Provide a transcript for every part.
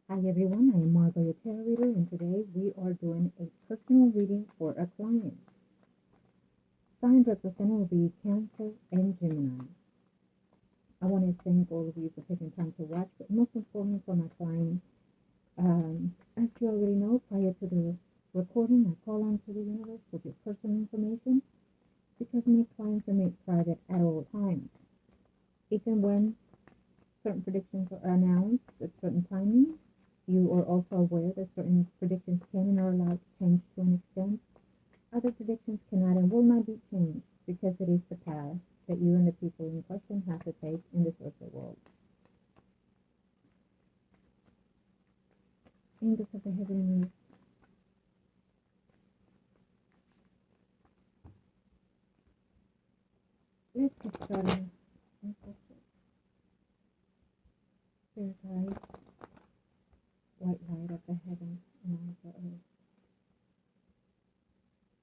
Hi everyone, I am Margo, your tarot reader, and today we are doing a personal reading for a client. Signs represented will be Cancer and Gemini. I want to thank all of you for taking time to watch, but most importantly for my client. As you already know, prior to the recording, I call on to the universe with your personal information because my clients are made private at all times. Even when certain predictions are announced at certain timings, you are also aware that certain predictions can and are allowed to change to an extent. Other predictions cannot and will not be changed because it is the path that you and the people in question have to take in this earthly world. Angels of the heaven and earth, let's get started. Spirit guides, white light of the heavens and of the earth.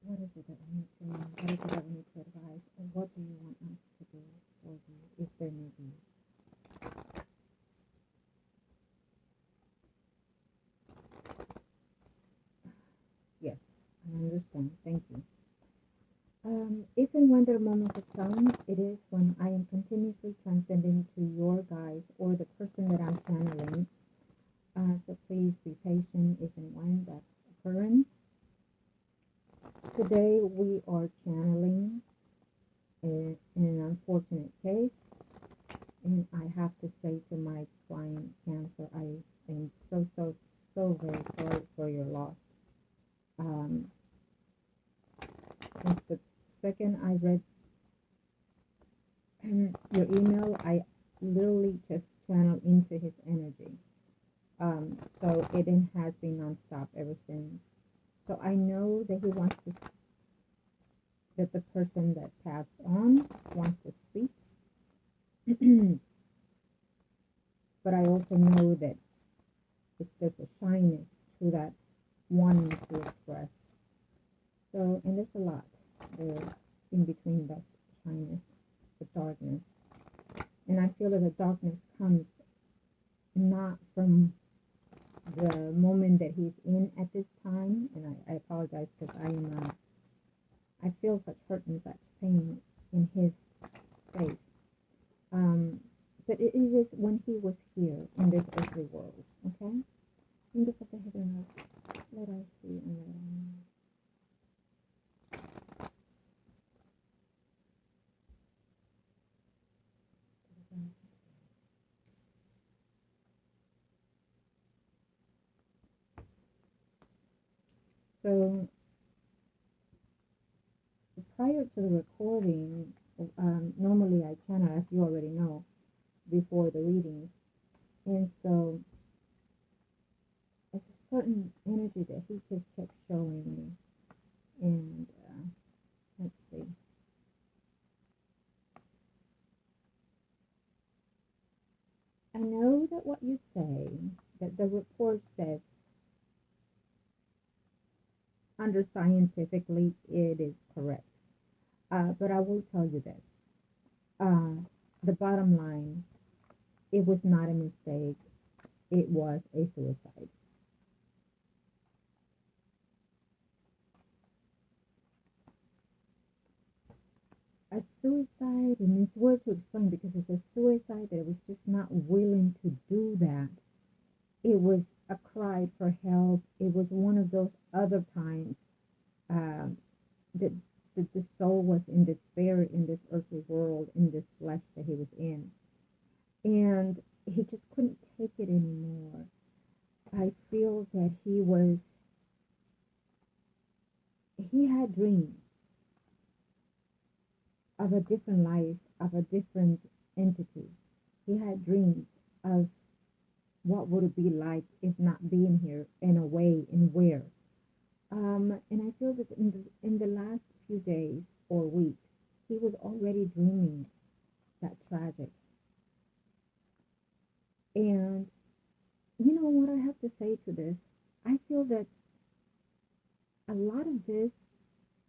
What is it that we need to know? What is it that we need to advise? Or what do you want us to do for you, if there may be? Yes, I understand. Thank you. If and when there are moments of silence, it is when I am continuously transcending to your guides or the person that I'm channeling. So please be patient if and when that's occurring. Today we are channeling an unfortunate case, and I have to say to my client Cancer, I am so very sorry for your loss. Since the second I read your email, I literally just channeled into his energy. So it has been nonstop ever since. So I know that he wants to, that the person that passed on wants to speak. But I also know that there's a shyness to that wanting to express. So, and there's a lot there in between that shyness, the darkness. And I feel that the darkness comes not from the moment that he's in at this time, and I apologize because I feel such hurt and such pain in his face. But it is when he was here in this earthly world, okay? And just at the heaven earth, let us see and let us know. So prior to the recording, normally I channel, as you already know, before the readings. And so it's a certain energy that he just kept showing me. And let's see. I know that what you say, that the report says, under scientifically, it is correct. But I will tell you this. The bottom line, it was not a mistake. It was a suicide. A suicide, and it's weird to explain because it's a suicide that it was just not willing to do that. It was a cry for help. It was one of those other times that the soul was in despair in this earthly world, in this flesh that he was in. And he just couldn't take it anymore. I feel that he had dreams of a different life, of a different entity. He had dreams of what would it be like if not being here, in a way, and where. And I feel that in the last few days or weeks, he was already dreaming that tragic. And you know what I have to say to this? I feel that a lot of this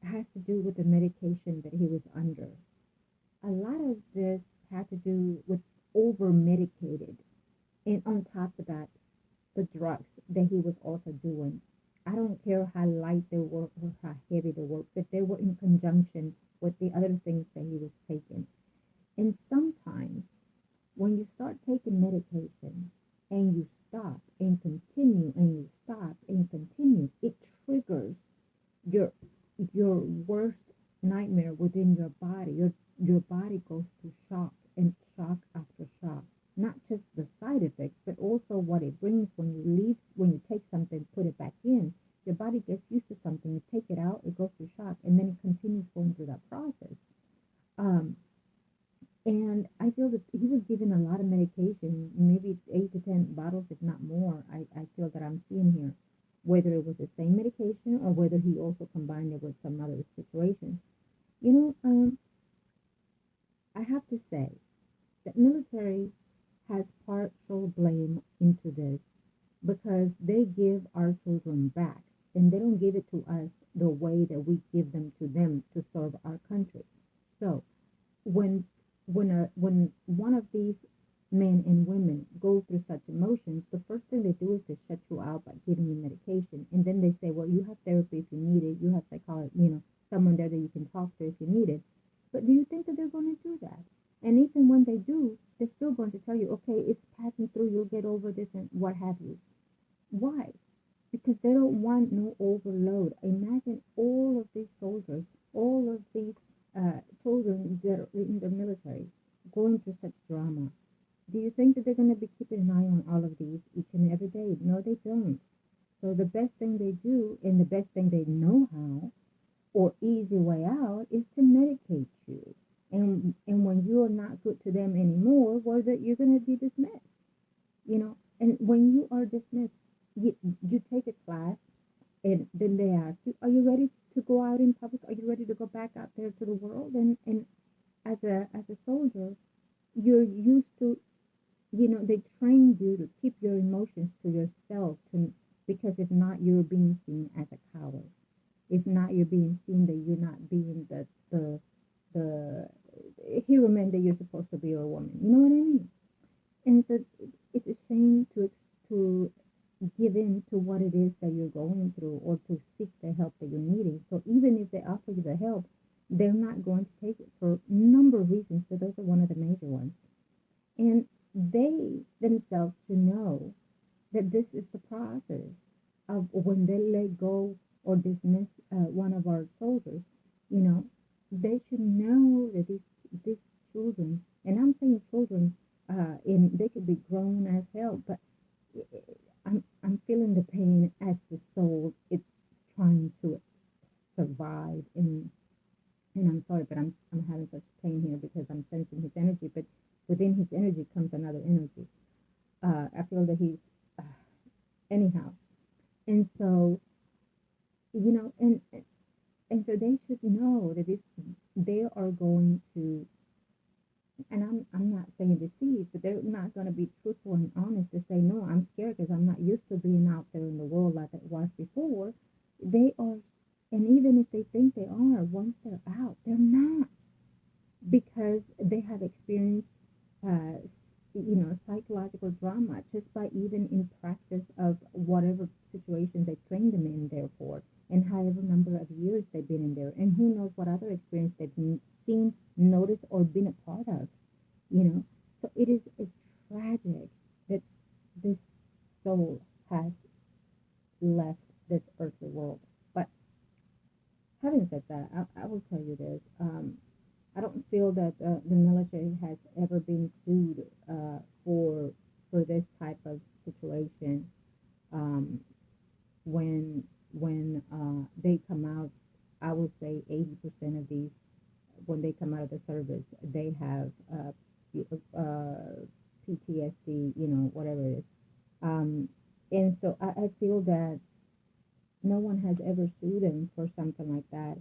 has to do with the medication that he was under. A lot of this had to do with over medicated. And on top of that, the drugs that he was also doing. I don't care how light they were or how heavy they were, but they were in conjunction with the other things that he was taking. And sometimes when you start taking medication and you stop and continue and you stop and continue, it triggers your your worst nightmare within your body. Your body goes through shock and shock after shock. Not just the side effects, but also what it brings when you leave, when you take something, put it back in. Your body gets used to something, you take it out, it goes through shock, and then it continues going through that process. Um, and I feel that he was given a lot of medication, maybe 8 to 10 bottles, if not more. I feel that I'm seeing here, whether it was the same medication or whether he also combined it with some other situation. You know, I have to say that military has partial blame into this because they give our children back and they don't give it to us the way that we give them to them to serve our country. So when when one of these men and women go through such emotions, the first thing they do is to shut you out by giving you medication, and then they say, "Well, you have therapy if you need it. You have psychology, someone there that you can talk to if you need it." But do you think that they're going to do that? And even when they do, they're still going to tell you, "Okay, it's passing through. You'll get over this," and what have you. Why? Because they don't want no overload. Imagine all of these soldiers, all of these children that are in the military going through such drama. Do you think that they're going to be keeping an eye on all of these each and every day? No, they don't. So the best thing they do and the best thing they know how or easy way out is to medicate you. And when you're not good to them anymore, well, that you're going to be dismissed. And when you are dismissed, you take a class and then they ask you, are you ready to go out in public? Are you ready to go back out there to the world? And as a soldier, you're used to, they train you to keep your emotions to yourself because if not, you're being seen as a coward. If not, you're being seen that you're not being the hero man that you're supposed to be, or a woman. You know what I mean? And so it's a shame to give in to what it is that you're going through or to seek the help that you're needing. So even if they offer you the help, they're not going to take it for a number of reasons, but those are one of the major ones. And they themselves should know that this is the process of when they let go or dismiss one of our soldiers. They should know that these children, and I'm saying children, and they could be grown as hell, but I'm feeling the pain as the soul it's trying to survive, and I'm sorry, but I'm having such pain here because I'm sensing his energy, but within his energy comes another energy. I feel that he's anyhow, and so and so they should know that they are going to, and I'm not saying deceive, but they're not going to be truthful and honest to say, no, I'm scared because I'm not used to being out there in the world like it was before. They are, and even if they think they are, once they're out, they're not, because they have experienced, psychological drama just by even in practice of whatever situation they trained them in there for, and however number of years they've been in there, and who knows what other experience they've seen, noticed, or been a part of. So it is tragic that this soul has left this earthly world. But having said that, I will tell you this. I don't feel that the military has ever been sued for this type of situation. Um, when they come out, I would say 80% of these, when they come out of the service, they have PTSD, whatever it is. Um, and so I feel that no one has ever sued them for something like that.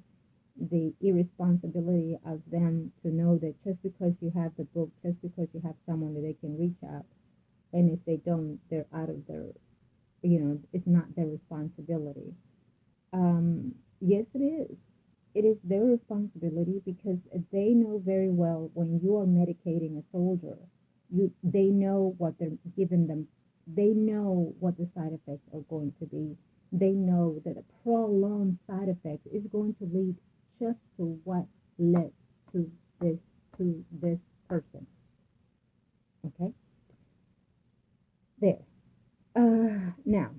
The irresponsibility of them to know that just because you have the book, just because you have someone that they can reach out, and if they don't, they're out of their, it's not their responsibility. Yes, it is. It is their responsibility because they know very well when you are medicating a soldier, they know what they're giving them They know what the side effects are going to be. They know that a prolonged side effect is going to lead just to what led to this to this person. Okay, there. Now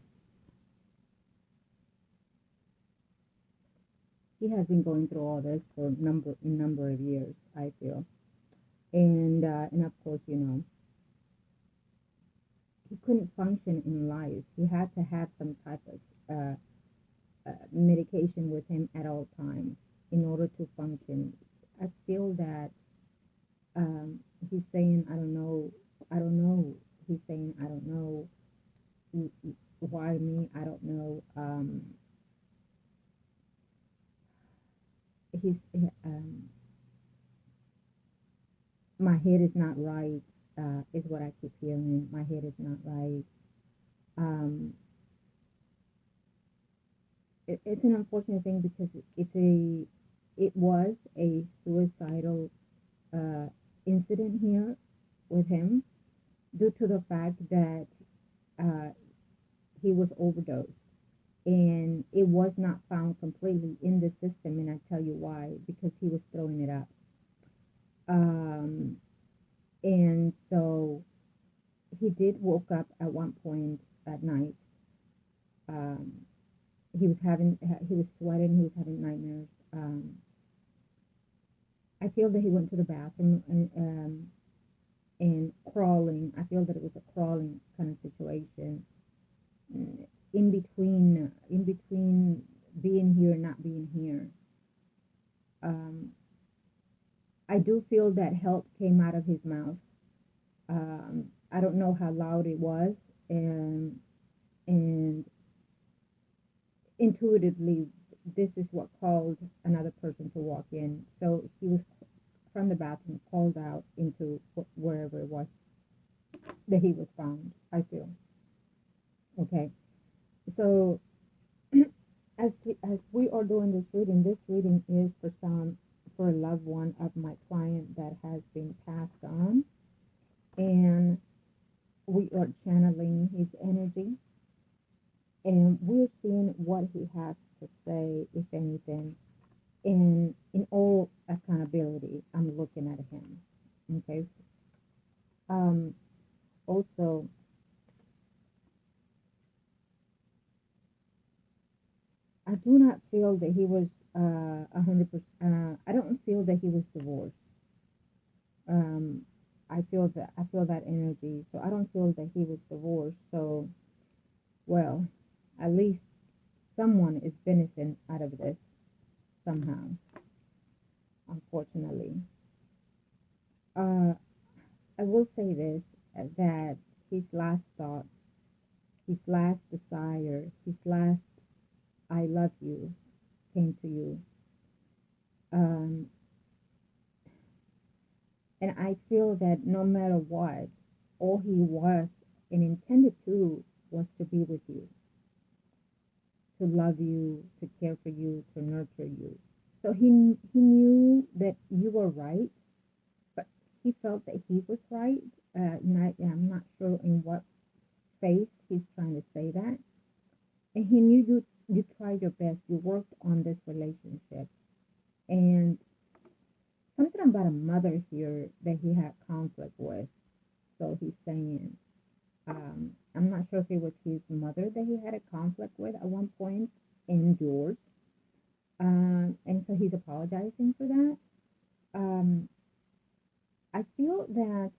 he has been going through all this for a number of years, I feel, and of course, he couldn't function in life. He had to have some type of medication with him at all times in order to function. I feel that he's saying, I don't know. He's saying, I don't know why me. I don't know. He's my head is not right. Is what I keep hearing. My head is not right. Um, it's an unfortunate thing because it was a suicidal uh, incident here with him due to the fact that uh, he was overdosed and it was not found completely in the system, and I tell you why, because he was throwing it up. um, and so he did woke up at one point at night. um, he was sweating, he was having nightmares. I feel that he went to the bathroom and crawling. I feel that it was a crawling kind of situation, in between being here and not being here. Um, I do feel that help came out of his mouth. I don't know how loud it was, and intuitively, this is what called another person to walk in. So he was from the bathroom called out into wherever it was that he was found. I feel okay. So as we are doing this reading is for a loved one of my client that has been passed on, and we are channeling his energy, and we're seeing what he has to say, if anything. And in all accountability, I'm looking at him. Okay. Um, Also, I do not feel that he was 100%. I don't feel that he was divorced. Um, I feel that energy. So I don't feel that he was divorced. So, well, at least someone is benefiting out of this somehow. Unfortunately, uh, I will say this, that his last thought, his last desire, his last "I love you" came to you. Um, and I feel that no matter what, all he was and intended to was to be with you, to love you, to care for you, to nurture you. So he knew that you were right, but he felt that he was right. I'm not sure in what face he's trying to say that. And he knew you tried your best. You worked on this relationship, and something about a mother here that he had conflict with. So he's saying, I'm not sure if it was his mother that he had a conflict with at one point, and yours. And so he's apologizing for that. Um, I feel that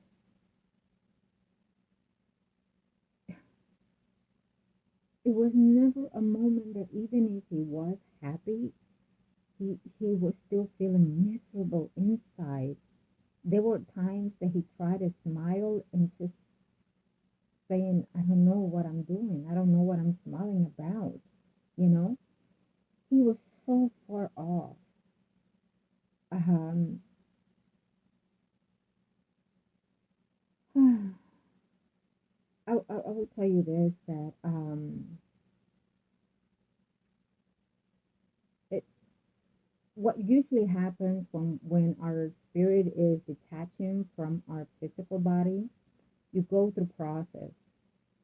it was never a moment that even if he was happy, he was still feeling miserable inside. There were times that he tried to smile and just saying, I don't know what I'm doing. I don't know what I'm smiling about. You know, he was so far off. Um, I will tell you this, that it, what usually happens when our spirit is detaching from our physical body, you go through process.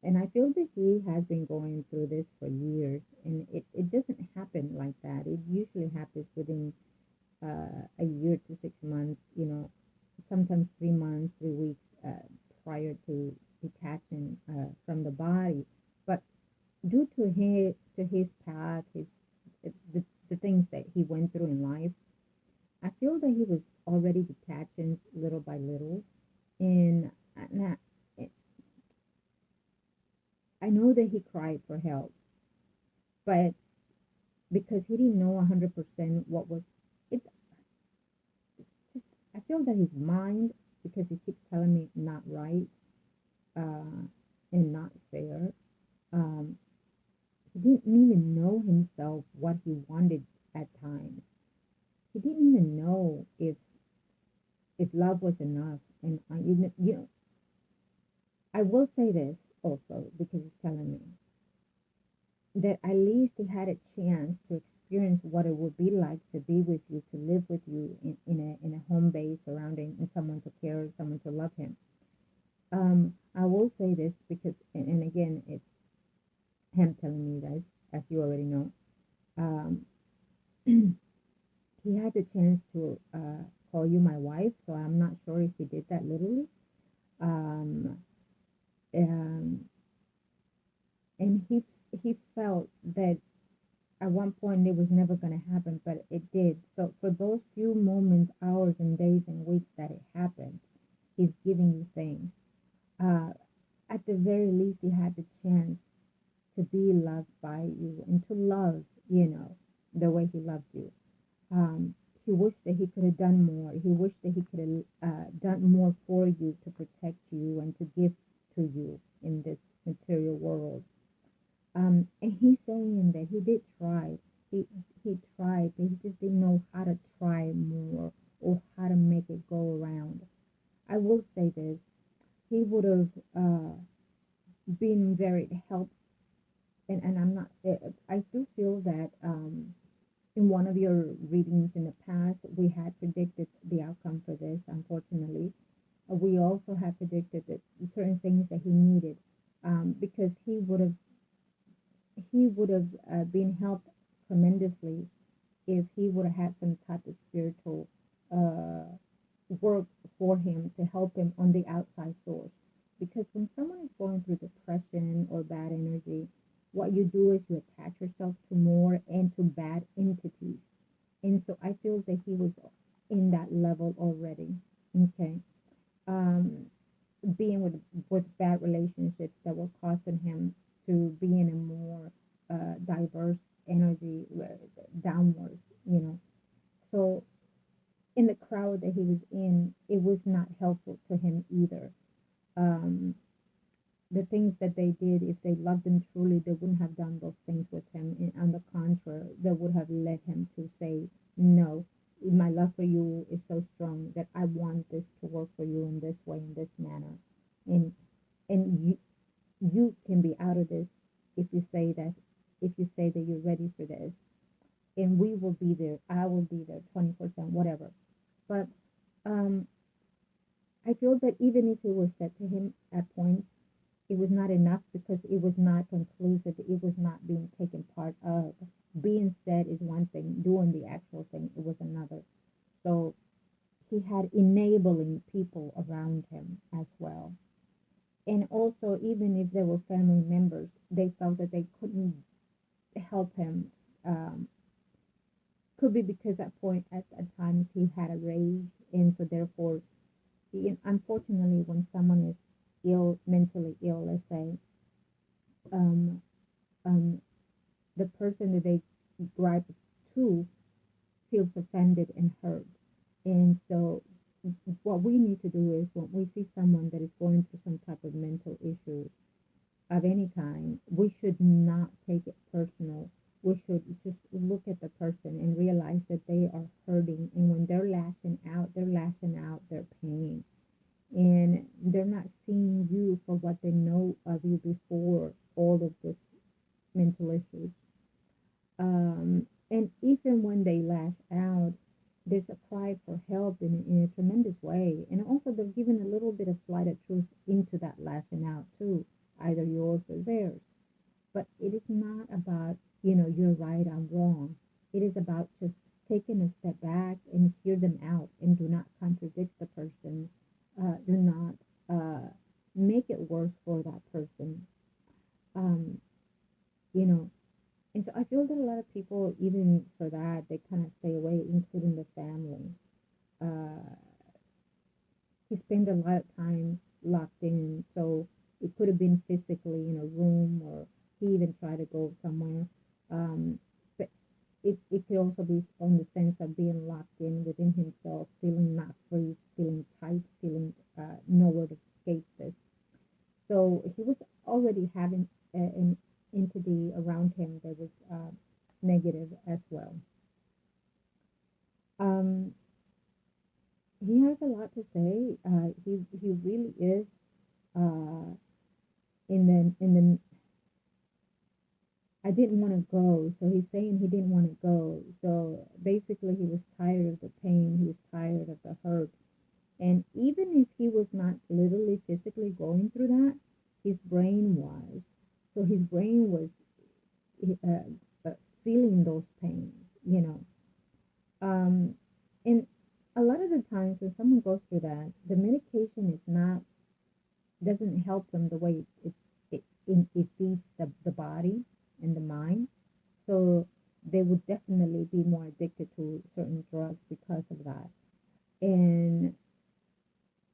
And I feel that he has been going through this for years, and it doesn't happen like that. It usually happens within a year to 6 months, sometimes 3 months, 3 weeks prior to detaching from the body. But due to his path, the things that he went through in life, I feel that he was already detaching little by little, and I know that he cried for help, but because he didn't know 100% what was, it's just, I feel that his mind, because he keeps telling me not right, uh, and not fair, um, he didn't even know himself what he wanted at times. He didn't even know if love was enough. And I will say this also because he's telling me that at least he had a chance to experience what it would be like to be with you, to live with you in a home base surrounding and someone to care, someone to love him. I will say this because, and again, it's him telling me this, as you already know. Um, he had the chance to call you my wife, so I'm not sure if he did that literally. Um, um, and he felt that at one point it was never going to happen, but it did. So for those few moments, hours, and days and weeks that it happened, he's giving you things. Uh, at the very least, he had the chance to be loved by you and to love, the way he loved you. Um, he wished that he could have done more. He wished that he could have done more for you to protect you and to give to you in this material world. And he's saying that he did try. He he tried, but he just didn't know how to try more or how to make it go around. I will say this: he would have been very helpful, and I'm not. I do feel that in one of your readings in the past, we had predicted the outcome for this. Unfortunately, we also had predicted that certain things that he needed, because he would have been helped tremendously if he would have had some type of spiritual uh, work for him to help him on the outside source. Because when someone is going through depression or bad energy, what you do is you attach yourself to more and to bad entities. And so I feel that he was in that level already. Okay. Um, being with bad relationships that were causing him to be in a more diverse energy downwards, So in the crowd that he was in, it was not helpful to him either. Um, the things that they did, if they loved him truly, they wouldn't have done those things with him. And on the contrary, they would have led him to say, no, my love for you is so strong that I want this to work for you in this way, in this manner. And you can be out of this if you say that if you say that you're ready for this, and we will be there. I will be there 24/7, whatever. But um, I feel that even if it was said to him at points, it was not enough because it was not conclusive. It was not being taken part of. Being said is one thing, doing the actual thing, it was another. So he had enabling people around him as well. And also, even if there were family members, they felt that they couldn't help him. Um, could be because at times he had a rage, and so therefore, unfortunately, when someone is ill, mentally ill, let's say, um, um, the person that they gripe to feels offended and hurt. And so, what we need to do is when we see someone that is going through some type of mental issue of any kind, we should not take it personal. We should just look at the person and realize that they are hurting. And when they're lashing out their pain. And they're not seeing you for what they know of you before all of this mental issues. And even when they lash out, there's a cry for help in a tremendous way. And also they're giving a little bit of slight of truth into that lashing out too. either yours or theirs. But it is not about, you're right, I'm wrong. It is about just taking a step back and hear them out and do not contradict the person. Do not make it worse for that person. Um, you know, and so I feel that a lot of people, even for that, they kind of stay away, including the family. Uh, he spent a lot of time locked in, so it could have been physically in a room, or he even tried to go somewhere. But it could also be on the sense of being locked in within himself, feeling not free, feeling tight, feeling nowhere to escape this. So he was already having an entity around him that was negative as well. Um, he has a lot to say. He really is uh, in the. I didn't want to go, so he's saying he didn't want to go. So basically, he was tired of the pain. He was tired of the hurt. And even if he was not literally physically going through that, his brain was. So his brain was feeling those pains. Um, and a lot of the times when someone goes through that, the medication is not doesn't help them the way it feeds the body and the mind. So they would definitely be more addicted to certain drugs because of that. And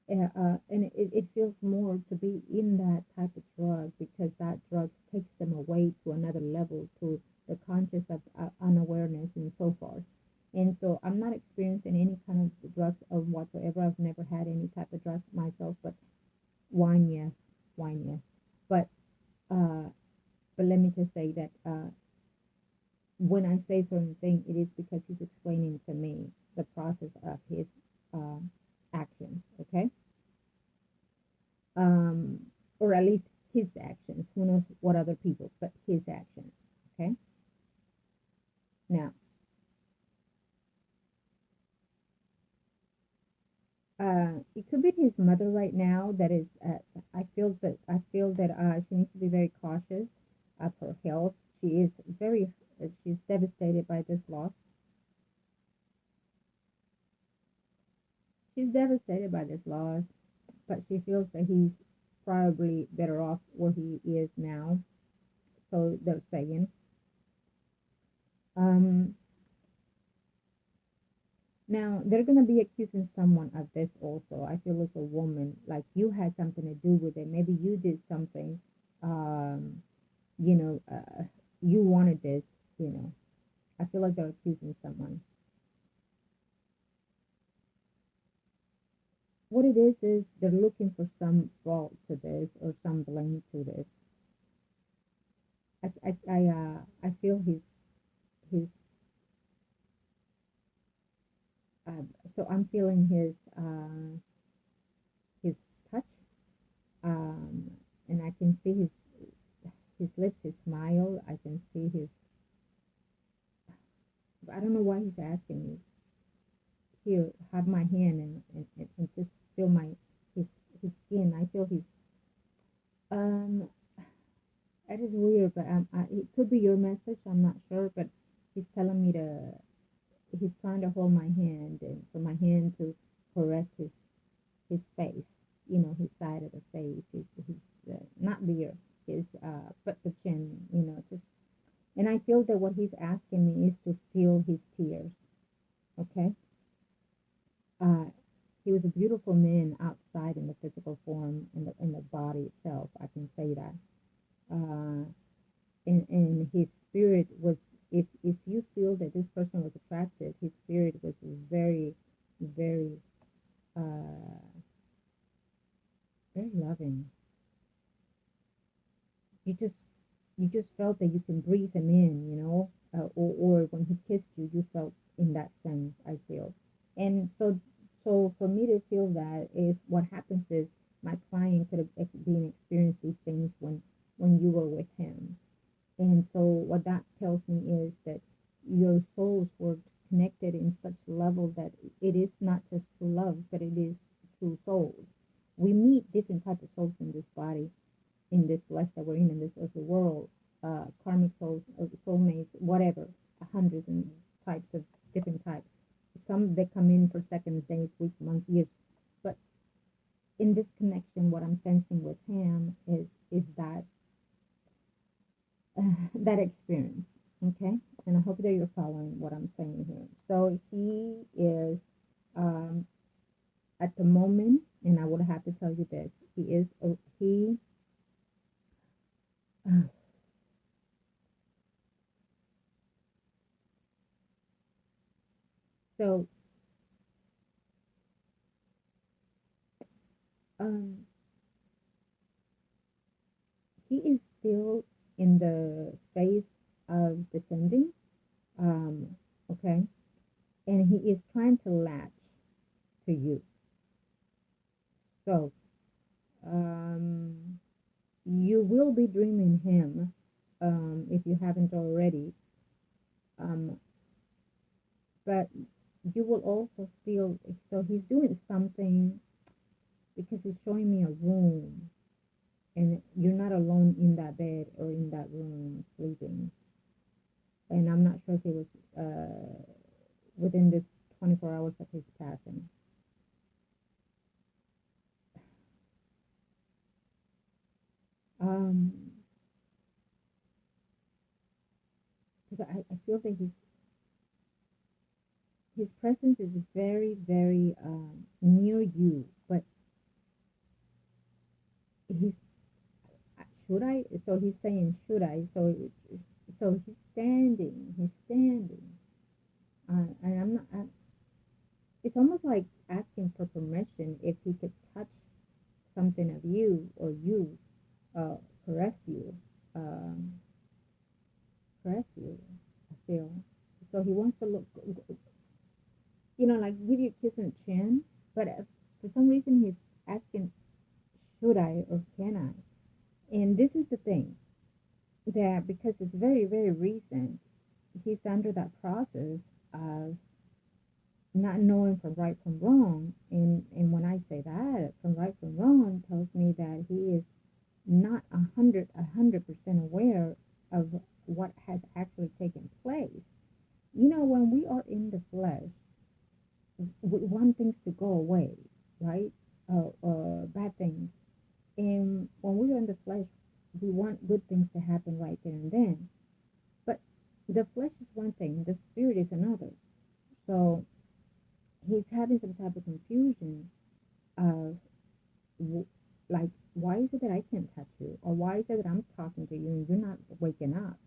it feels more to be in that type of drug because that drug takes them away to another level, to the conscious of unawareness and so forth. And so I'm not experiencing any kind of drugs or whatsoever. I've never had any type of drugs myself, but wine, yes, wine, yes. But uh, but let me just say that when I say certain things, it is because he's explaining to me the process of his um, actions. Okay, um, or at least his actions. Who knows what other people, but his actions. Okay. Now, it could be his mother right now. That is, I feel that she needs to be very cautious of her health. She is she's devastated by this loss. She's devastated by this loss, but she feels that he's probably better off where he is now. So they're saying. Um, Now they're gonna be accusing someone of this also. I feel it's a woman, like you had something to do with it. Maybe you did something. Um, you know, you wanted this. You know, I feel like they're accusing someone. What it is they're looking for some fault to this or some blame to this. I feel his. Uh, so I'm feeling his touch. And I can see his lips, his smile. I can see his. I don't know why he's asking me. Here, have my hand and just feel his his skin. I feel his. Um, that is weird, but it could be your message. I'm not sure, but he's telling me to. He's trying to hold my hand and for my hand to caress his face. His side of the face. His not the ear. His but the chin. Just. And I feel that what he's asking me is to feel his tears. Okay. Uh, he was a beautiful man outside in the physical form in the body itself. I can say that. Uh, and his spirit was. If you feel that this person was attractive, his spirit was very, very, uh, very loving. You just you just felt that you can breathe him in. Or when he kissed you, you felt in that sense. I feel, and so for me to feel that is what happens is my client could have been experienced these things when you were with him, and so what that tells me is that your souls were connected in such level that it is not just true love, but it is true souls. We meet different types of souls in this body, in this flesh that we're in this earthly world, karmic souls, soulmates, whatever, hundreds and types of different types. Some they come in for seconds, days, weeks, months, years. But in this connection, what I'm sensing with him is that that experience. Okay, and I hope that you're following what I'm saying here. So he is at the moment, and I would have to tell you this: he. So um, he is still in the phase of descending. Um, okay, and he is trying to latch to you. So you will be dreaming him if you haven't already. Um, but you will also feel, so he's doing something because he's showing me a room and you're not alone in that bed or in that room sleeping. And I'm not sure if it was within this 24 hours of his passing. Because I feel that his presence is very, very near you, but he's should I? So he's saying, should I? So he's standing. He's standing. And I'm not. It's almost like asking for permission if he could touch something of you or you, caress you, caress you. I feel. So he wants to look, like give you a kiss on the chin. But for some reason he's asking, should I or can I? And this is the thing that because it's very, very recent, he's under that process of not knowing from right from wrong. And when I say that, from right from wrong tells me that he is not 100% aware of what has actually taken place. When we are in the flesh, we want things to go away, right? Bad things. And when we're in the flesh, we want good things to happen right there and then. But the flesh is one thing, the spirit is another. So he's having some type of confusion of, like, why is it that I can't touch you? Or why is it that I'm talking to you and you're not waking up?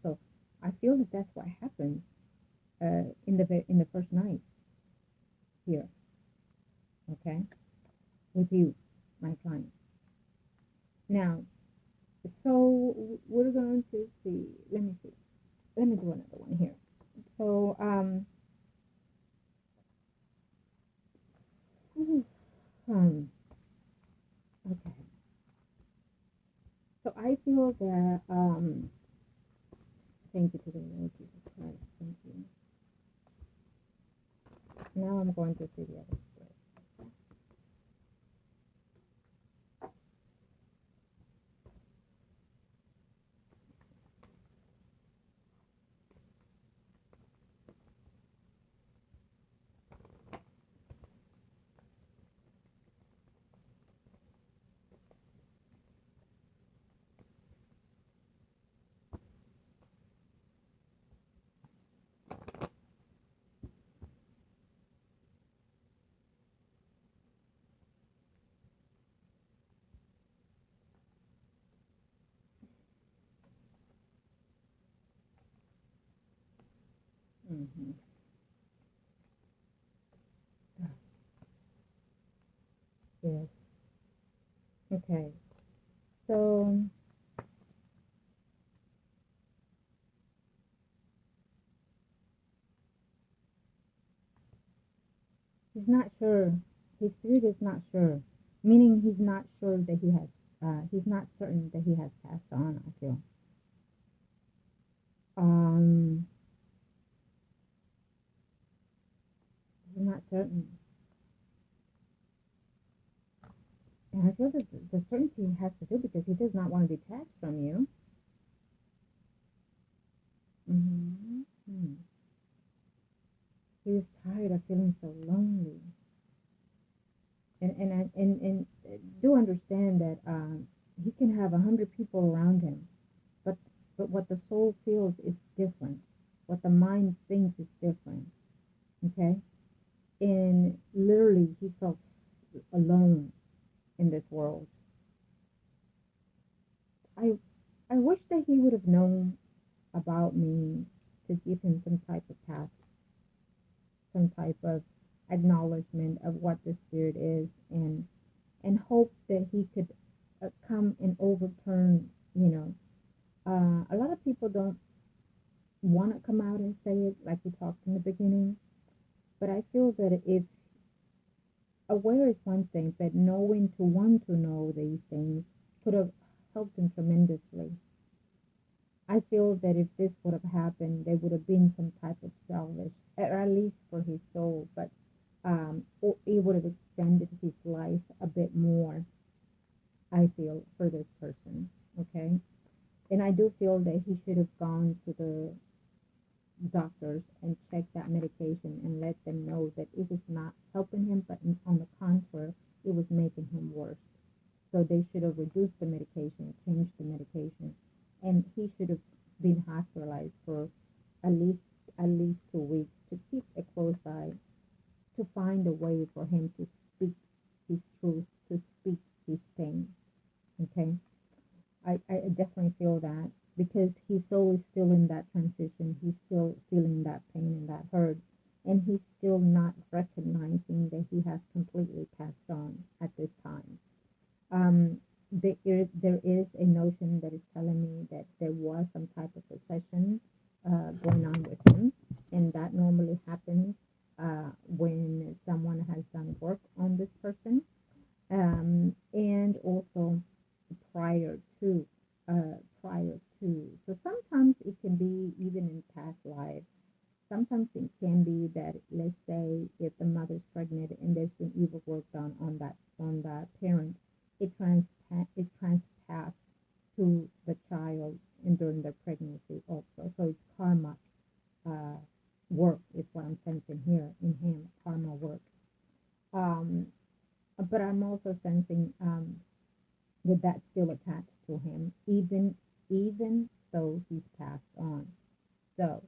So I feel that that's what happened in the first night here, okay, with you, my client. Now, so we're going to see. Let me see. Let me do another one here. So, okay. So I feel that, thank you to the Lord Jesus Christ. Thank you. Now I'm going to see the other split. Mm-hmm. Yes. Okay. So he's not sure. His spirit is not sure, meaning he's not sure that he has. He's not certain that he has passed on. I feel. Um, he's not certain. And I feel that the certainty has to do because he does not want to detach from you. Mm-hmm. He is tired of feeling so lonely. And do understand that he can have 100 people around him, but what the soul feels is different. What the mind thinks is different. Okay, and literally he felt alone in this world. I I wish that he would have known about me to give him some type of path, some type of acknowledgement of what the spirit is, and hope that he could come and overturn. A lot of people don't want to come out and say it, like we talked in the beginning. But I feel that if aware is one thing, but knowing to want to know these things could have helped him tremendously. I feel that if this would have happened, there would have been some type of salvage, at least for his soul, but or it would have extended his life a bit more, I feel, for this person. Okay? And I do feel that he should have gone to the doctors and check that medication and let them know that it was not helping him, but on the contrary, it was making him worse. So they should have reduced the medication, changed the medication, and he should have been hospitalized for at least at least 2 weeks to keep a close eye, to find a way for him to speak his truth, to speak his pain. Okay, I definitely feel that because his soul is still in that transition. He's still feeling that pain and that hurt. And he's still not recognizing that he has completely passed on at this time. There is a notion that is telling me that there was some type of possession going on with him. And that normally happens when someone has done work on this person. And also prior to so sometimes it can be even in past lives. Sometimes it can be that, let's say, if the mother's pregnant and there's been evil work done on that parent, it transpassed to the child and during their pregnancy also. So it's karma uh, work is what I'm sensing here in him, karma work. um, but I'm also sensing that that's still attached to him, even though he's passed on. So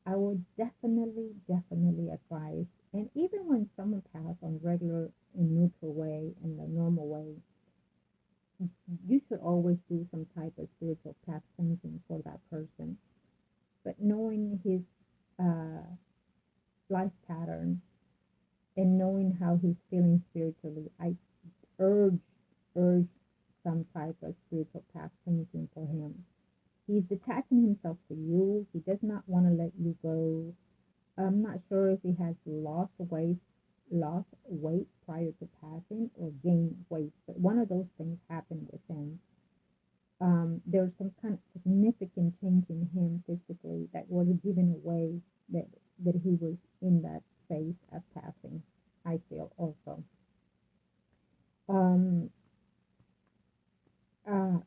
I would definitely advise, and even when someone passes on regular and neutral way and the normal way, you should always do some type of spiritual path cleansing for that person. But knowing his uh, life pattern and knowing how he's feeling spiritually, I urge urge some type of spiritual path cleansing for him. He's detaching himself to you. He does not want to let you go. I'm not sure if he has lost weight prior to passing or gained weight, but one of those things happened with him. There's some kind of significant change in him physically that was given away that he was in that phase of passing. I feel also. Um, uh,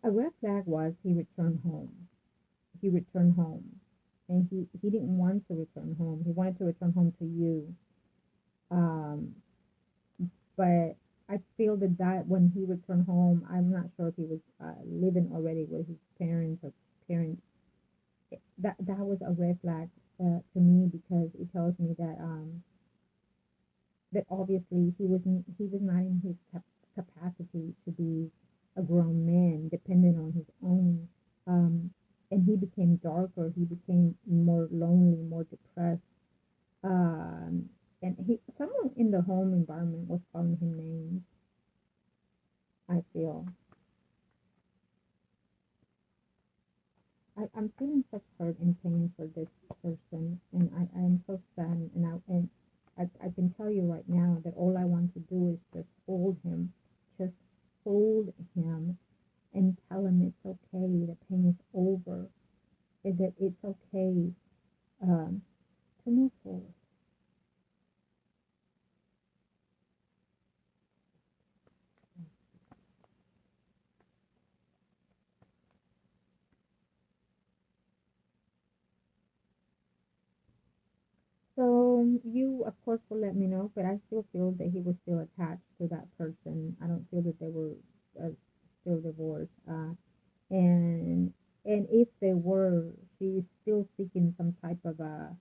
a red flag was he returned home. He returned home, and he didn't want to return home. He wanted to return home to you. Um, but I feel that when he returned home, I'm not sure if he was living already with his parents or parents. That was a red flag to me because it tells me that obviously he was not in his capacity to be a grown man, dependent on his own. Um, and he became darker. He became more lonely, more depressed. Um, and someone in the home environment was calling him names. I feel I'm feeling such hurt and pain for this person, and I am so sad. And I can tell you right now that all I want to do is just hold him, and tell him it's okay. The pain is over. That it's okay um, to move forward. you of course will let me know, but I still feel that he was still attached to that person. I don't feel that they were uh, still divorced. And and if they were, she's still seeking some type of a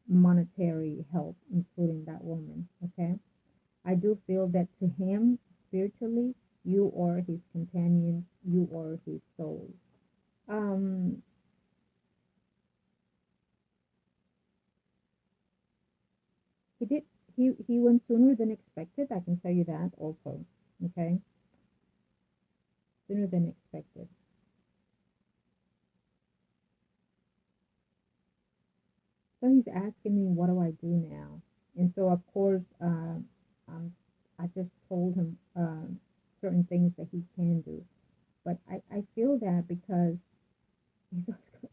monetary help, including that woman. Okay, I do feel that to him spiritually, you are his companion, you are his soul. Um, he did he went sooner than expected. I can tell you that also. Okay, sooner than expected. So he's asking me, what do I do now? And so, of course, I just told him certain things that he can do. But I feel that because he's also,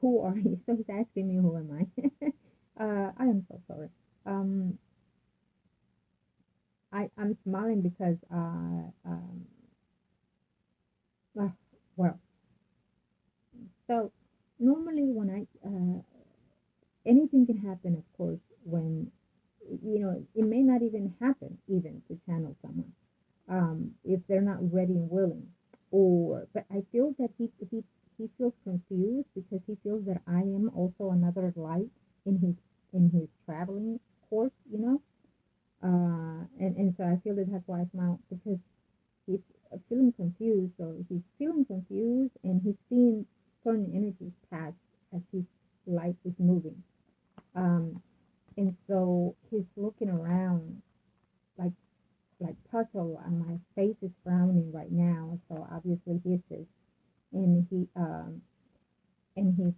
who are you? So he's asking me, who am I? I am so sorry. Um, I'm smiling because, uh, well, so normally when anything can happen, of course, when, it may not even happen even to channel someone if they're not ready and willing. Or, but I feel that he feels confused because he feels that I am also another light in his traveling course, and so I feel that that's why I smile because he's feeling confused. So he's feeling confused and he's seeing certain energies pass as his light is moving. Um, and so he's looking around like puzzled, and my face is frowning right now. So obviously his is, and and he's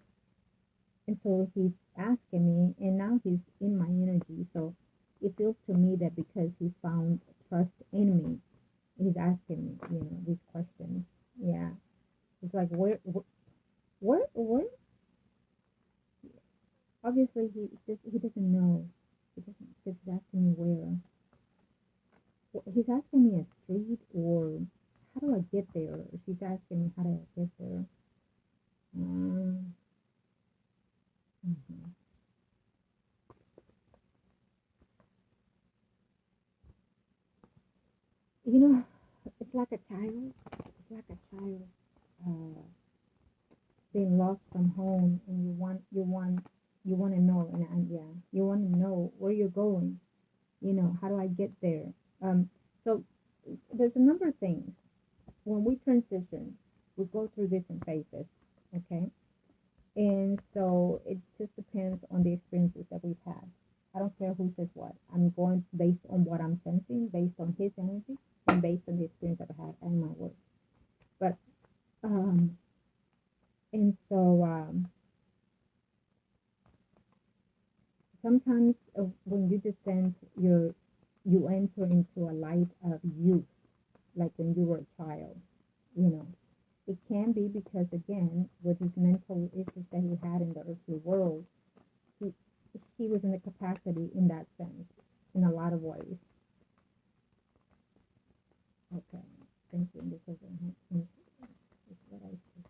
and so he's asking me, and now he's in my energy. So it feels to me that because he found trust in me, he's asking me, these questions. Yeah, it's like where. Obviously, he doesn't know. He doesn't. He's asking me where. He's asking me a street or how do I get there? She's asking me how do I get there. Um, mhm. You know, it's like a child. It's like a child uh, being lost from home, and you want to know, and yeah, you want to know where you're going. How do I get there? Um, so there's a number of things when we transition. We go through different phases. Okay. And so it just depends on the experiences that we've had. I don't care who says what. I'm going based on what I'm sensing, based on his energy, and based on the experience that I had and my work. But um, and so sometimes when you descend, you enter into a light of youth, like when you were a child. You know, it can be because again, with his mental issues that he had in the earthly world, he he was in the capacity in that sense in a lot of ways. Okay, thank you. Because it's what I see.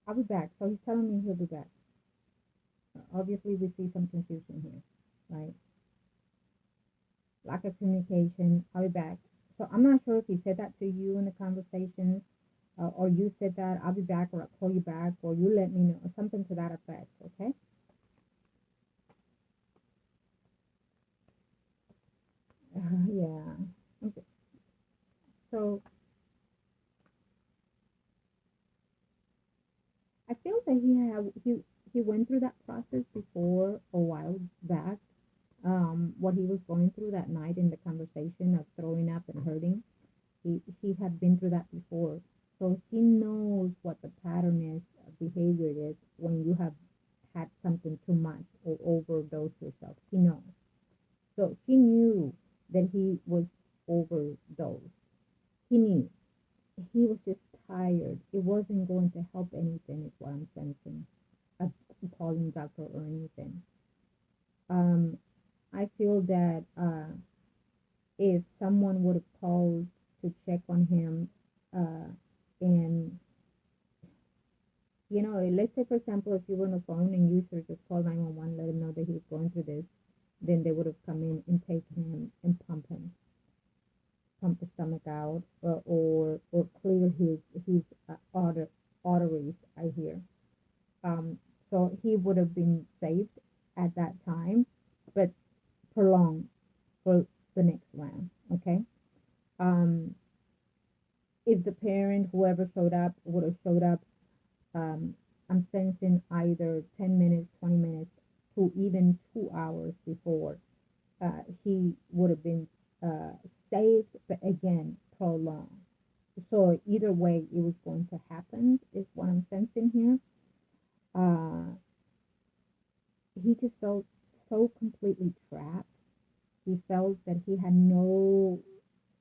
I'll be back. So he's telling me he'll be back. Obviously, we see some confusion here, right? Lack of communication. I'll be back. So I'm not sure if he said that to you in the conversation, or you said that I'll be back, or I'll call you back, or you let me know, or something to that effect. Okay? Yeah. Okay. So I feel that he went through that process before a while back. What he was going through that night in the conversation of throwing up and hurting, he had been through that before, so he knows what the pattern is of behavior is when you have had something too much or overdose yourself. He knows, so he knew that he was overdosed. He knew he was just tired. It wasn't going to help anything, is what I'm sensing. Of calling doctor or anything. Um, I feel that if someone would have called to check on him, uh, and let's say, for example, if you were on the phone and you should have just called 911, let him know that he was going through this, then they would have come in and taken him and pump the stomach out, or clear his arteries. I hear. Um, so he would have been saved at that time, but prolonged for the next round. Okay. Um, if the parent, whoever showed up, would have showed up, um, I'm sensing either 10 minutes, 20 minutes, to even 2 hours before, he would have been uh, saved, but again, prolonged. So either way, it was going to happen, is what I'm sensing here. Uh, he just felt so completely trapped. He felt that he had no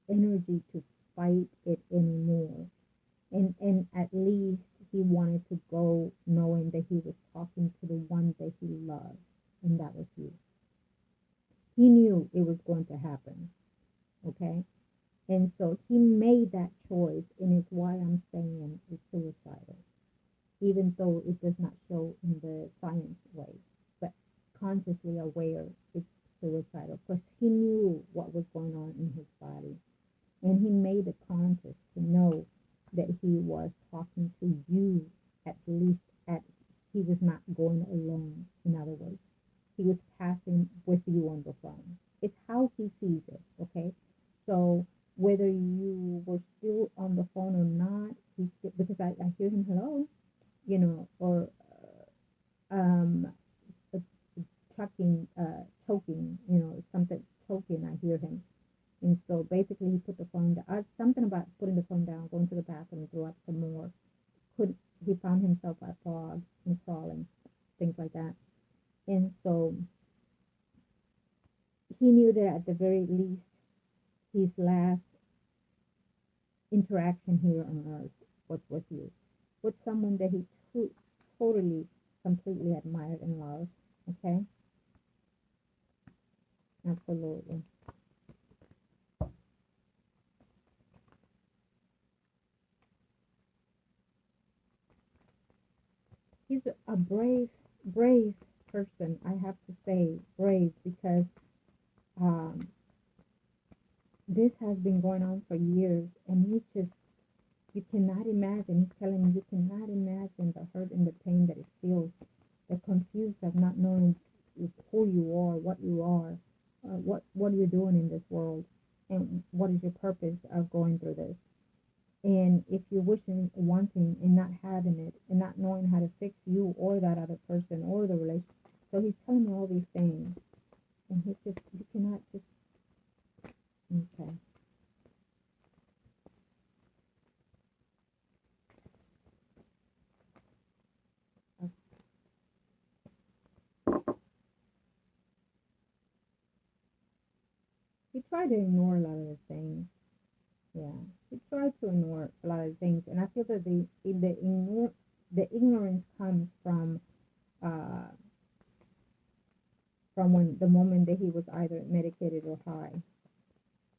energy to fight it anymore. And at least he wanted to go knowing that he was talking to the one that he loved, and that was you. He knew it was going to happen, okay? And so he made that choice, and it's why I'm saying it's suicidal, even though it does not show in the science way. But consciously aware, it's suicidal because he knew what was going on in his body. And he made a conscious to know that he was talking to you, at least at he was not going alone, in other words. He was passing with you on the phone. It's how he sees it, okay? So whether you were still on the phone or not, he still, because I hear him, hello, or um, chucking, choking, something choking, I hear him. And so basically he put the phone down. Something about putting the phone down, going to the bathroom, threw up some more. He found himself at fog and crawling, things like that. And so he knew that at the very least, his last interaction here on earth was with you, with someone that he totally, completely admired and loved. Okay? Absolutely. He's a brave person. I have to say brave because um, this has been going on for years, and you cannot imagine. He's telling me you cannot imagine the hurt and the pain that it feels, the confused of not knowing who you are, what you are, what you're doing in this world, and what is your purpose of going through this. And if you're wishing, wanting, and not having it, and not knowing how to fix you or that other person or the relationship, so he's telling me all these things, and he's just, you cannot just, okay. He tried to ignore a lot of the things. Yeah, he tried to ignore a lot of things, and I feel that the ignorance comes uh, from when the moment that he was either medicated or high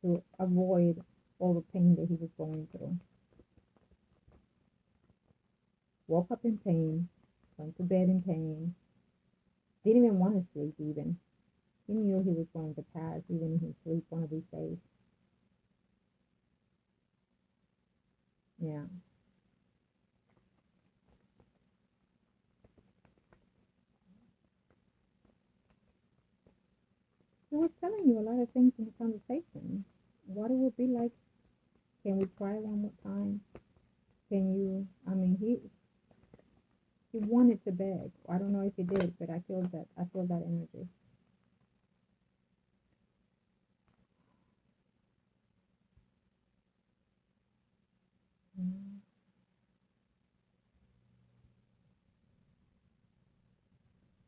to avoid all the pain that he was going through. Woke up in pain, went to bed in pain, didn't even want to sleep even. He knew he was going to pass even in his sleep one of these days. Yeah. He was telling you a lot of things in the conversation. What it would be like. Can we try one more time? Can you? I mean, he wanted to beg. I don't know if he did, but I feel that. I feel that energy. Mm.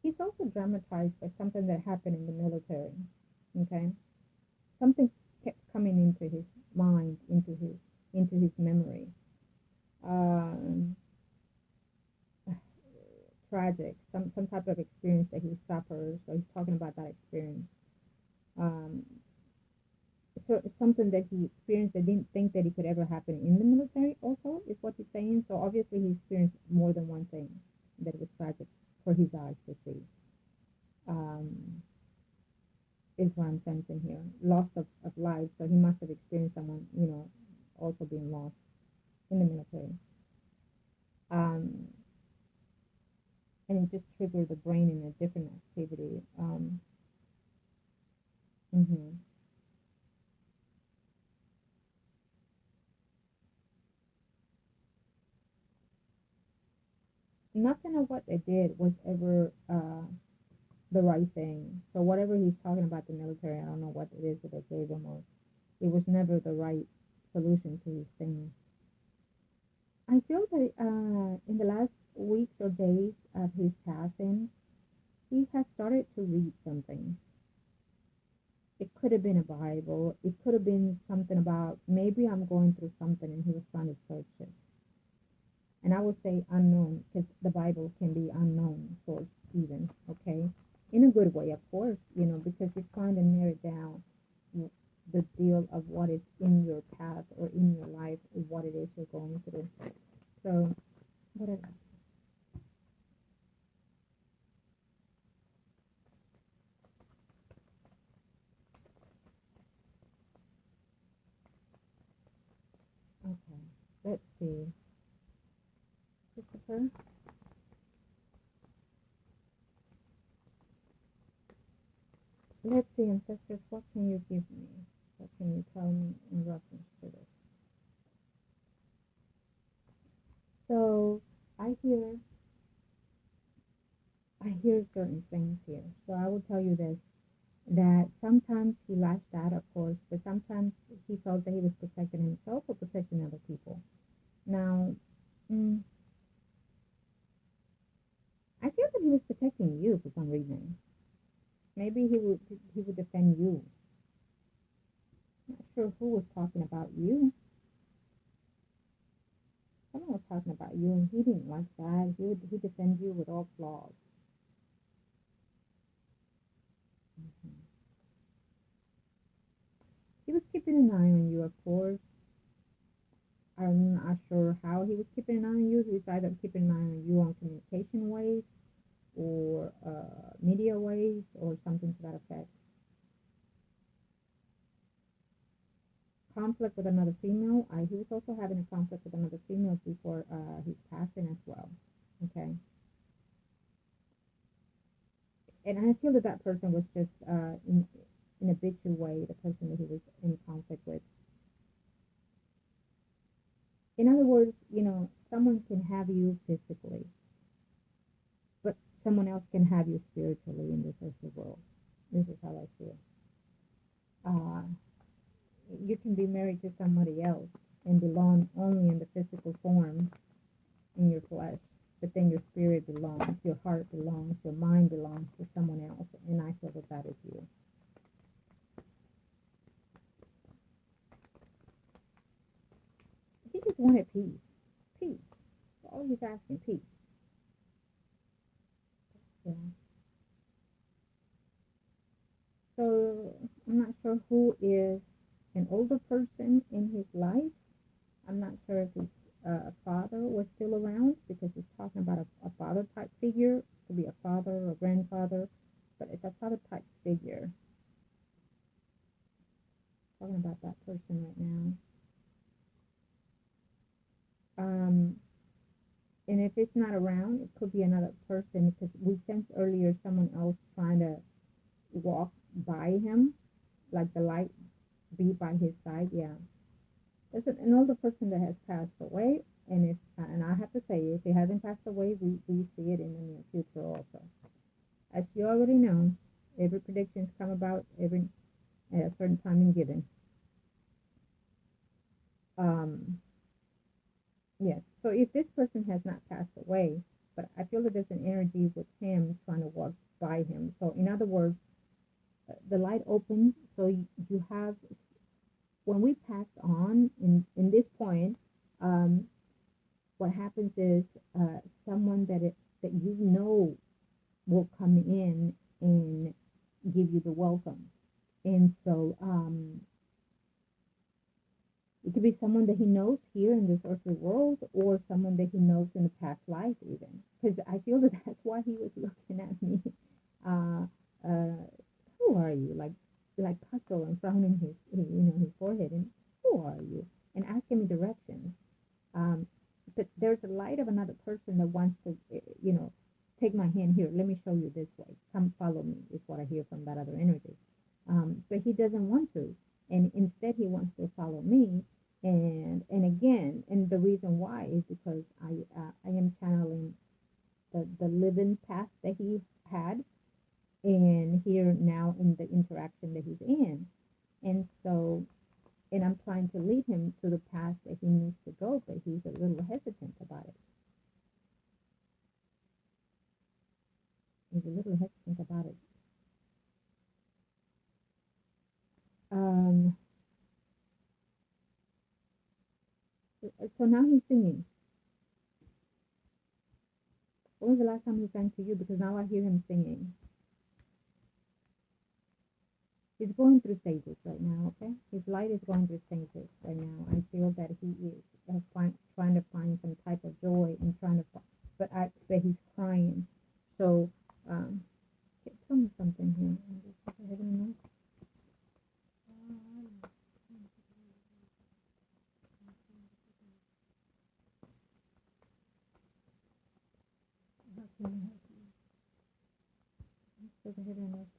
He's also dramatized by something that happened in the military. Okay, something kept coming into his mind, into his memory. Um, Tragic, some type of experience that he suffers. So he's talking about that experience. Um, something that he experienced that didn't think that it could ever happen in the military also, is what he's saying. So obviously he experienced more than one thing that was tragic for his eyes to see. Is what I'm sensing here. Loss of life. So he must have experienced someone, also being lost in the military. Um, and it just triggered the brain in a different activity. Mhm. Nothing of what they did was ever the right thing. So whatever he's talking about the military, I don't know what it is that they gave him, or it was never the right solution to his thing. I feel that in the last weeks or days of his passing, he has started to read something. It could have been a Bible. It could have been something about maybe I'm going through something and he was trying to search it. And I would say unknown because the Bible can be unknown source even, okay? In a good way, of course, because you're trying to narrow down the deal of what is in your path or in your life, what it is you're going through. So, whatever. Okay, let's see. Christopher, let's see, ancestors, what can you give me? What can you tell me in reference to this? So, I hear I hear certain things here. So I will tell you this, that sometimes he lashed out, of course, but sometimes he felt that he was protecting himself or protecting other people. Now, mm, I feel that he was protecting you for some reason. Maybe he would defend you. Not sure who was talking about you. Someone was talking about you, and he didn't like that. He defend you with all flaws. Mhm. He was keeping an eye on you, of course. I'm not sure how he was keeping an eye on you. He was either keeping an eye on you on communication ways or media ways or something to that effect. Conflict with another female. He was also having a conflict with another female before his passing as well. Okay, and I feel that that person was just in a bitchy way, the person that he was in conflict with. In other words, someone can have you physically, but someone else can have you spiritually in this earthly world. This is how I feel. Uh, you can be married to somebody else and belong only in the physical form in your flesh, but then your spirit belongs, your heart belongs, your mind belongs to someone else, and I feel that that is you. He just wanted peace. Peace. All he's asking, peace. Yeah. So I'm not sure who is an older person in his life. I'm not sure if his father was still around because he's talking about a father type figure. It could be a father or a grandfather, but it's a father type figure. Talking about that person right now. Um, and if it's not around, it could be another person because we sensed earlier someone else trying to walk by him, like the light be by his side. Yeah, there's an older person that has passed away, and I have to say, if he hasn't passed away, we see it in the near future also. As you already know, every predictions come about every at a certain time and given. Um, yes. So if this person has not passed away, but I feel that there's an energy with him trying to walk by him. So in other words, the light opens. So you have when we pass on in this point, um, what happens is someone that will come in and give you the welcome. And so It could be someone that he knows here in this earthly world, or someone that he knows in the past life, even. Because I feel that that's why he was looking at me. Uh, uh, who are you? Like puzzle and frowning his forehead, and who are you? And asking me directions. Um, but there's a light of another person that wants to, take my hand here. Let me show you this way. Come follow me is what I hear from that other energy. But he doesn't want to, and instead he wants to follow me. And again, and the reason why is because I am channeling the living path that he had, and here now in the interaction that he's in, and so. And I'm trying to lead him to the path that he needs to go, but he's a little hesitant about it. He's a little hesitant about it. Um, so now he's singing. When was the last time he sang to you? Because now I hear him singing. He's going through stages right now, okay? His light is going through stages right now. I feel that he is trying to find some type of joy and trying to, but he's crying. So, tell me something here. I don't know.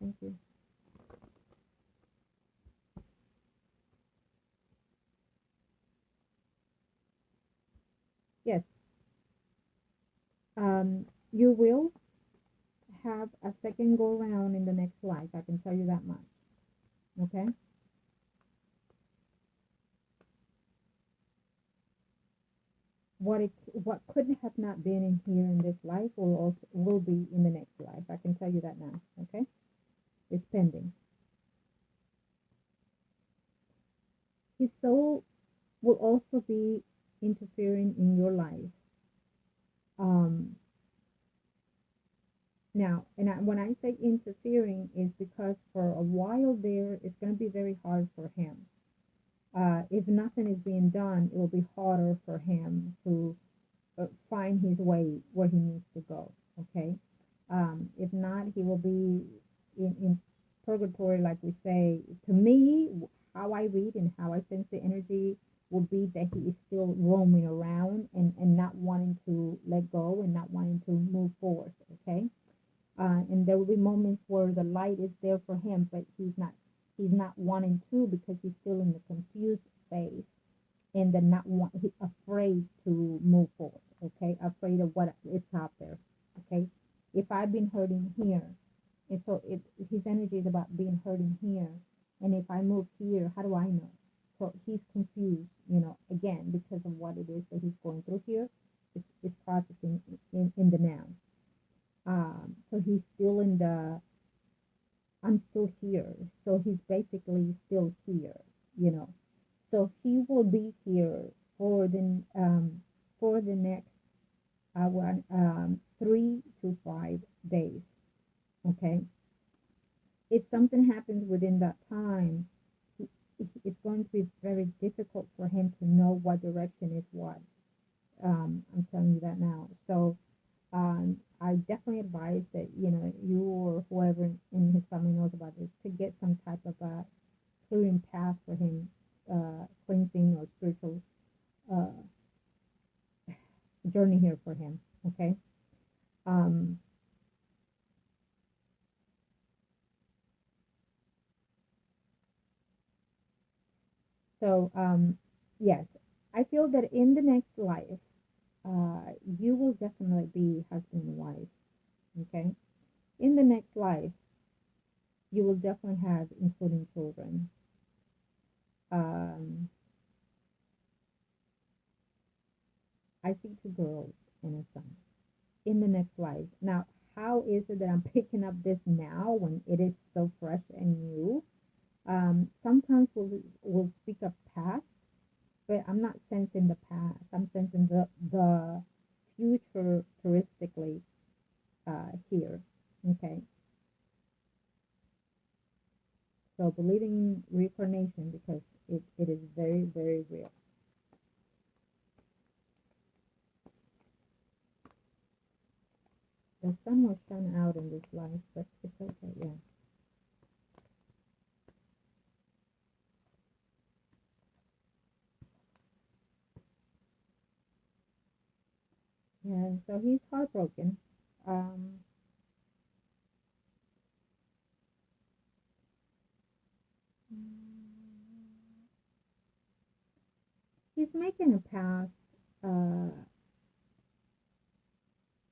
Thank you. Yes. You will have a second go around in the next life. I can tell you that much. Okay? What could have not been in here in this life will be in the next life. I can tell you that now. Okay? It's pending. His soul will also be interfering in your life. Now, when I say interfering, is because for a while there, it's going to be very hard for him. If nothing is being done, it will be harder for him to find his way where he needs to go. Okay. If not, he will be in purgatory, like we say. To me, how I read and how I sense the energy will be that he is still roaming around and not wanting to let go and not wanting to move forward. Okay. And there will be moments where the light is there for him, but he's not wanting to, because he's still in the confused phase, and then he's afraid to move forward. Okay, afraid of what is out there. Okay, if I've been hurting here, and so his energy is about being hurting here, and if I move here, how do I know? So he's confused, again, because of what it is that he's going through here. It's processing in the now. So he's still I'm still here. So he's basically still here. So he will be here for the next 3 to 5 days. Okay. If something happens within that time, it's going to be very difficult for him to know what direction is what. I'm telling you that now. So I definitely advise that, you or whoever in his family knows about this, to get some type of a clearing path for him, cleansing or spiritual journey here for him. Okay. So yes, I feel that in the next life, you will definitely be husband and wife. Okay. In the next life, you will definitely have, including children. Um, I see 2 girls and a son in the next life. Now, how is it that I'm picking up this now when it is so fresh and new? Sometimes we'll speak of past, but I'm not sensing the past. I'm sensing the futuristically here. Okay. So believing in reincarnation, because it is very, very real. The sun will shine out in this life, but it's okay, yeah. Yeah, so he's heartbroken. Um, he's making a path,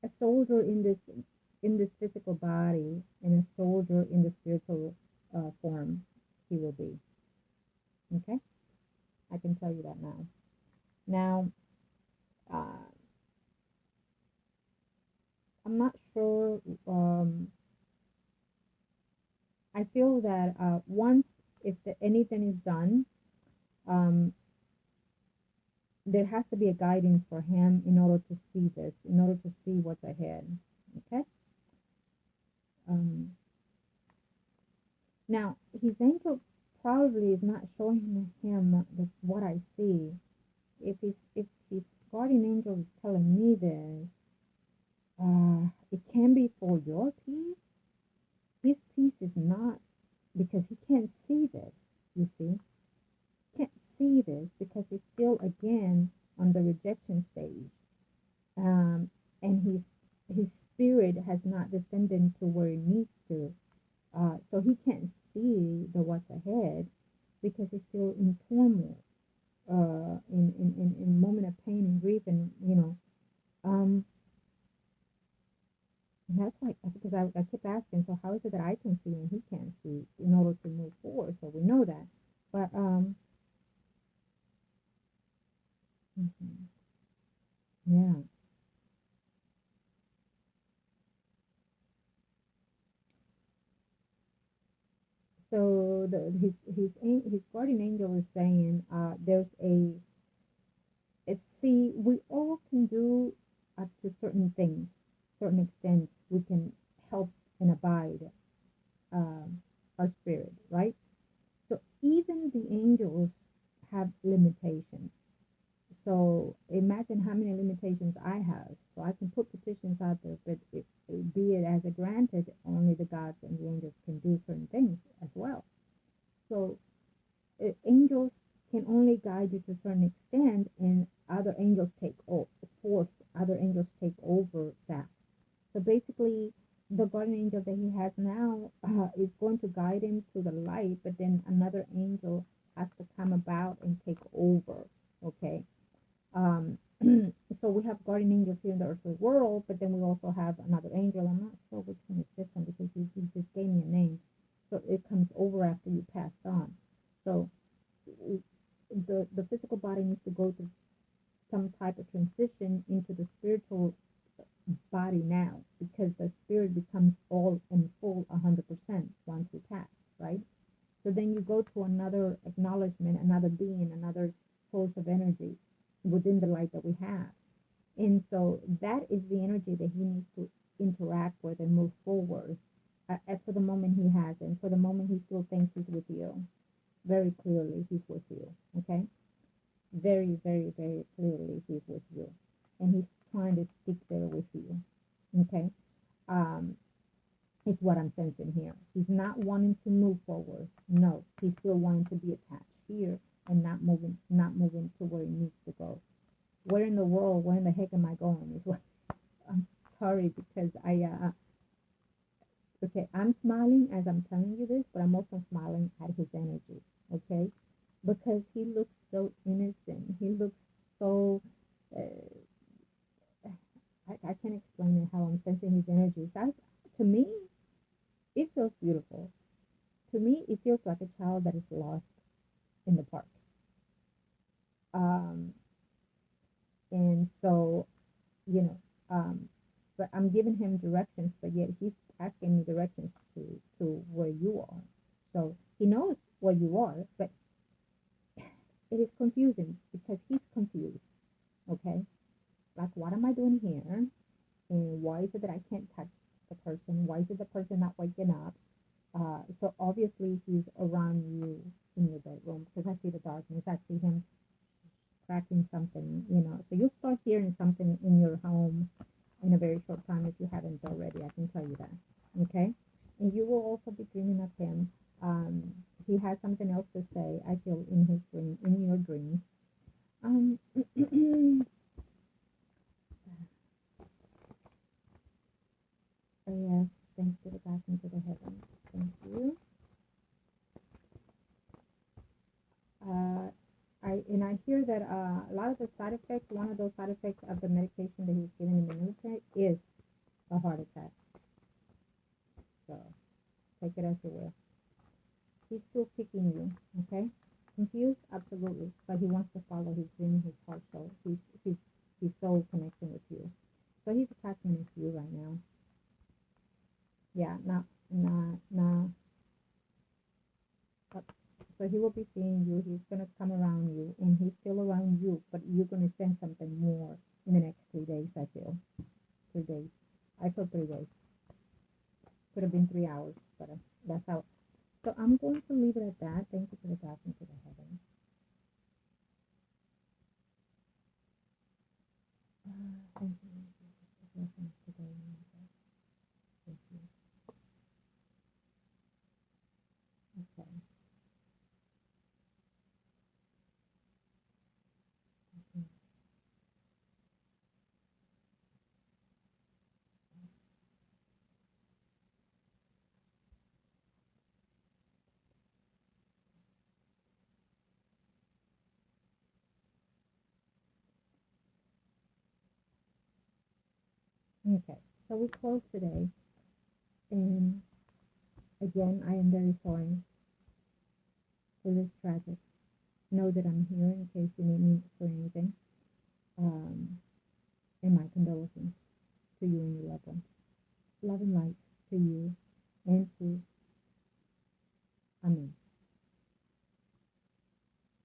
a soldier in this physical body, and a soldier in the spiritual form. He will be okay. I can tell you that now. Now, uh, I'm not sure. I feel that once if anything is done, um, there has to be a guidance for him in order to see this, in order to see what's ahead. Okay. Um, Now, his angel probably is not showing him what I see. If his guardian angel is telling me this, it can be for your peace. His peace is not because he can't see this. You see, he can't see this because he's still again on the rejection stage, and his spirit has not descended to where it needs to. So he can't see the what's ahead because he's still in turmoil, in moment of pain and grief, and um, and that's why because I kept asking, so how is it that I can see and he can't see in order to move forward? So we know that, but mhm, yeah. So his guardian angel is saying, there's see, we all can do up to certain things, certain extent, we can help and abide our spirit, right? So even the angels have limitations. So imagine how many limitations I have. So I can put petitions out there, but be it as a granted, only the gods and the angels can do certain things as well. So angels can only guide you to a certain extent, and other angels take force. Other angels take over that. So basically, the guardian angel that he has now is going to guide him to the light, but then another angel has to come about and take over. Okay. Um, so we have guardian angels here in the earthly world, but then we also have another angel. I'm not sure which one is this one because he just gave me a name. So it comes over after you passed on. So the physical body needs to go through some type of transition into the spiritual body now because the spirit becomes all and full 100% once you pass, right? So then you go to another acknowledgement, another being, another source of energy within the light that we have. And so that is the energy that he needs to interact with and move forward. As for the moment he has, and for the moment he still thinks he's with you. Very clearly, he's with you. Okay? Very, very, very clearly, he's with you. And he's trying to stick there with you. Okay? Um, is what I'm sensing here. He's not wanting to move forward. No, he's still wanting to be attached here and not moving to where he needs to go. Where in the world, where in the heck am I going? Is what I'm sorry because okay, I'm smiling as I'm telling you this, but I'm also smiling at his energy, okay? Because he looks so innocent. He looks so, I can't explain it how I'm sensing his energy. To me, it feels beautiful. To me, it feels like a child that is lost in the park. Um, and so, you know, but I'm giving him directions, but yet he's asking me directions to where you are. So he knows where you are, but it is confusing because he's confused. Okay, like what am I doing here? And why is it that I can't touch the person? Why is it the person not waking up? So obviously he's around you in your bedroom because I see the darkness. I see him cracking something, So you start hearing something in your home, in a very short time if you haven't already. I can tell you that. Okay? And you will also be dreaming of him. He has something else to say, I feel, in his dream, in your dreams. Yes, thanks to the back into the heavens. Thank you. I hear that a lot of the side effects, one of those side effects of the medication that he was given in the military is a heart attack. So take it as you will. He's still picking you, okay? Confused? Absolutely. But he wants to follow his dream, his heart soul. His soul connection with you. So his attachment is you right now. Yeah, now. So he will be seeing you. He's going to come around you, and he's still around you, but you're going to send something more in the next 3 days, I feel. 3 days. I feel 3 days. Could have been 3 hours, but that's how. So I'm going to leave it at that. Thank you for the back into the heavens. Thank you. Today. Thank you. Okay. Okay. So we close today, and again, I am very sorry for this tragic. Know that I'm here in case you need me for anything. And my condolences to you and your loved ones. Love and light to you